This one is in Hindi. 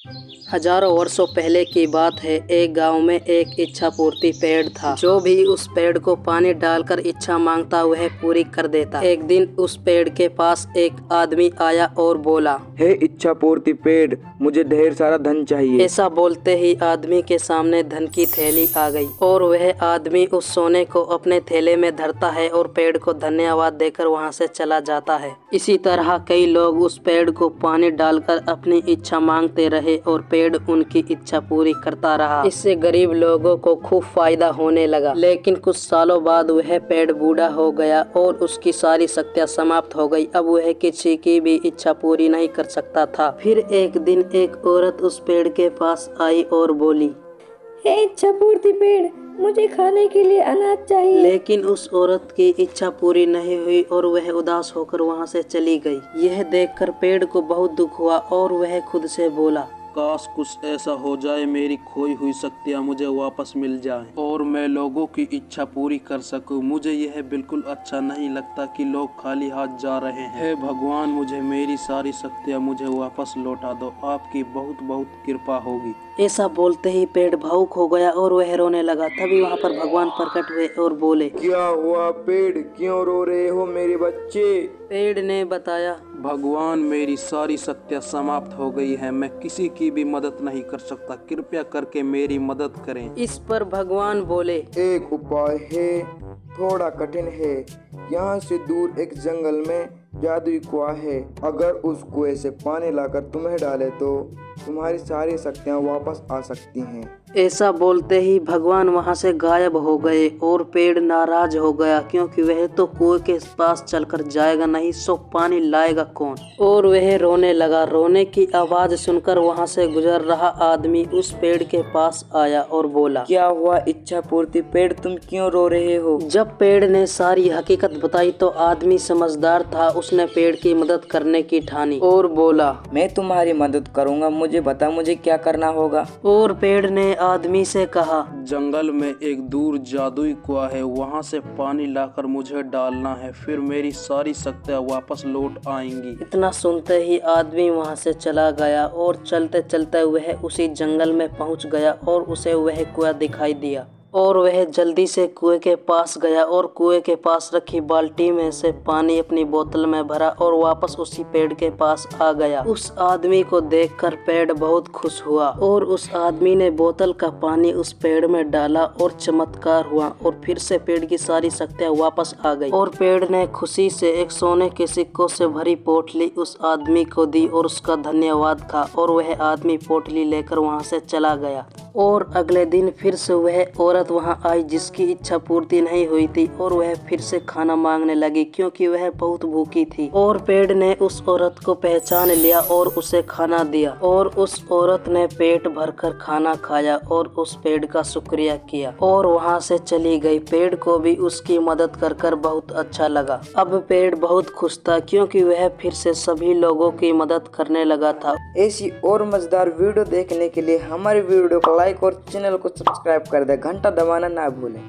हजारों वर्षों पहले की बात है। एक गांव में एक इच्छा पूर्ति पेड़ था। जो भी उस पेड़ को पानी डालकर इच्छा मांगता वह पूरी कर देता। एक दिन उस पेड़ के पास एक आदमी आया और बोला, हे इच्छा पूर्ति पेड़, मुझे ढेर सारा धन चाहिए। ऐसा बोलते ही आदमी के सामने धन की थैली आ गई और वह आदमी उस सोने को अपने थैले में धरता है और पेड़ को धन्यवाद देकर वहां से चला जाता है। इसी तरह कई लोग उस पेड़ को पानी डालकर अपनी इच्छा मांगते रहे और पेड़ उनकी इच्छा पूरी करता रहा। इससे गरीब लोगों को खूब फायदा होने लगा। लेकिन कुछ सालों बाद वह पेड़ बूढ़ा हो गया और उसकी सारी शक्तियां समाप्त हो गई। अब वह किसी की भी इच्छा पूरी नहीं कर सकता था। फिर एक दिन एक औरत उस पेड़ के पास आई और बोली, हे इच्छा पूर्ति पेड़, मुझे खाने के लिए अनाज चाहिए। लेकिन उस औरत की इच्छा पूरी नहीं हुई और वह उदास होकर वहां से चली गई। यह देखकर पेड़ को बहुत दुख हुआ और वह खुद से बोला, काश कुछ ऐसा हो जाए, मेरी खोई हुई शक्तियाँ मुझे वापस मिल जाएं और मैं लोगों की इच्छा पूरी कर सकूं। मुझे यह बिल्कुल अच्छा नहीं लगता कि लोग खाली हाथ जा रहे हैं। हे भगवान, मुझे मेरी सारी शक्तियाँ मुझे वापस लौटा दो, आपकी बहुत बहुत कृपा होगी। ऐसा बोलते ही पेड़ भावुक हो गया और वह रोने लगा। तभी वहाँ पर भगवान प्रकट हुए और बोले, क्या हुआ पेड़, क्यों रो रहे हो मेरे बच्चे? पेड़ ने बताया, भगवान, मेरी सारी शक्तियाँ समाप्त हो गई हैं, मैं किसी की भी मदद नहीं कर सकता, कृपया करके मेरी मदद करें। इस पर भगवान बोले, एक उपाय है, थोड़ा कठिन है। यहाँ से दूर एक जंगल में जादुई कुआं है। अगर उस कुएं से पानी लाकर तुम्हें डाले तो तुम्हारी सारी शक्तियाँ वापस आ सकती हैं। ऐसा बोलते ही भगवान वहां से गायब हो गए और पेड़ नाराज हो गया, क्योंकि वह तो कुएं के पास चलकर जाएगा नहीं, सो पानी लाएगा कौन। और वह रोने लगा। रोने की आवाज सुनकर वहां से गुजर रहा आदमी उस पेड़ के पास आया और बोला, क्या हुआ इच्छा पूर्ति पेड़, तुम क्यों रो रहे हो? जब पेड़ ने सारी हकीकत बताई तो आदमी समझदार था। उसने पेड़ की मदद करने की ठानी और बोला, मैं तुम्हारी मदद करूंगा, मुझे बता मुझे क्या करना होगा। और पेड़ ने आदमी से कहा, जंगल में एक दूर जादुई कुआं है, वहां से पानी लाकर मुझे डालना है, फिर मेरी सारी शक्तियाँ वापस लौट आएंगी। इतना सुनते ही आदमी वहां से चला गया और चलते चलते वह उसी जंगल में पहुंच गया और उसे वह कुआं दिखाई दिया और वह जल्दी से कुएं के पास गया और कुएं के पास रखी बाल्टी में से पानी अपनी बोतल में भरा और वापस उसी पेड़ के पास आ गया। उस आदमी को देखकर पेड़ बहुत खुश हुआ और उस आदमी ने बोतल का पानी उस पेड़ में डाला और चमत्कार हुआ और फिर से पेड़ की सारी शक्तियाँ वापस आ गई। और पेड़ ने खुशी से एक सोने के सिक्कों से भरी पोटली उस आदमी को दी और उसका धन्यवाद कहा और वह आदमी पोटली लेकर वहाँ से चला गया। और अगले दिन फिर से वह औरत वहां आई जिसकी इच्छा पूर्ति नहीं हुई थी और वह फिर से खाना मांगने लगी, क्योंकि वह बहुत भूखी थी। और पेड़ ने उस औरत को पहचान लिया और उसे खाना दिया और उस औरत ने पेट भरकर खाना खाया और उस पेड़ का शुक्रिया किया और वहां से चली गई। पेड़ को भी उसकी मदद कर बहुत अच्छा लगा। अब पेड़ बहुत खुश था, क्योंकि वह फिर से सभी लोगों की मदद करने लगा था। ऐसी और मजेदार वीडियो देखने के लिए हमारे वीडियो को लाइक और चैनल को सब्सक्राइब कर दे, घंटा दबाना ना भूलें।